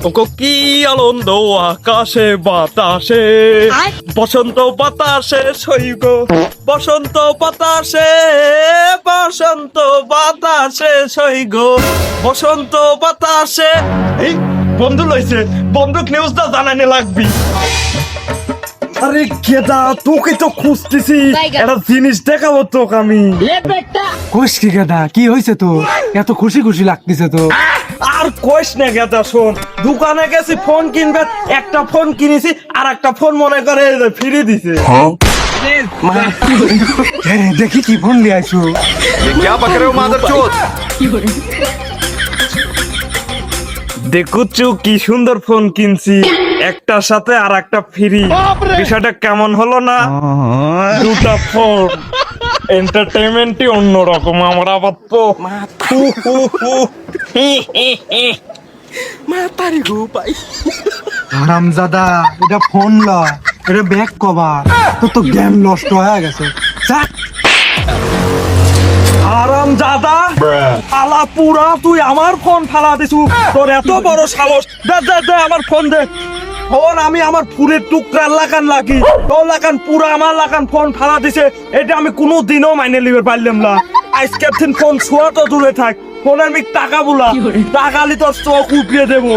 ওগো কি আনন্দ আকাশে বাতাসে, বসন্ত বাতাসে সইগ, বসন্ত বাতাসে, বসন্ত বাতাসে সইগ, বসন্ত বাতাসে। এই বন্ধু লইছে, বন্ধুক নিউজটা জানাইনে লাগবি। আরে গেদা, তোকে তো খুঁজতেছি, একটা জিনিস দেখাবো তোকে আমি। কোষ কি গাদা, কি হয়েছে তো? এত খুশি খুশি লাগতেছে তো। আর কইস না গেদা, শোন, দোকানে গেছি ফোন কিনবে, একটা ফোন কিনেছি আর একটা ফোন মনে করে ফিরে দিছে। দেখি কি ফোন দিয়ে আইছো। क्या बक रहे हो मादरचोद? দেখুচু কি সুন্দর ফোন কিনছি, একটার সাথে আর একটা ফ্রি। বিষয়টা কেমন হলো না? দুটা ফোন, এন্টারটেইনমেন্টই অন্যরকম। আমার আবার তো হারামজাদা, এটা ফোন লয়, এটা ব্যাগ কভার। তোর তো জ্ঞান নষ্ট হয়ে গেছে। আরাম দাদা আলা পুরা, তুই আমার ফোন ফালা দিছু, তোর এত বড় সাহস। দে দে দে আমার ফোন দে। ফোন আমি আমার ফুরের টুকরা লাগান লাগি, তোর লাগান পুরা আমার লাগান ফোন ফালা দিছে। এটা আমি কোনো দিনও মাইনে লিবে পারলাম না। আজকের দিন ফোন ছোঁয়া তো দূরে থাক, ফোনের আমি টাকা বুলা, টাকালি তোর চোখ উপড়িয়ে দেবো।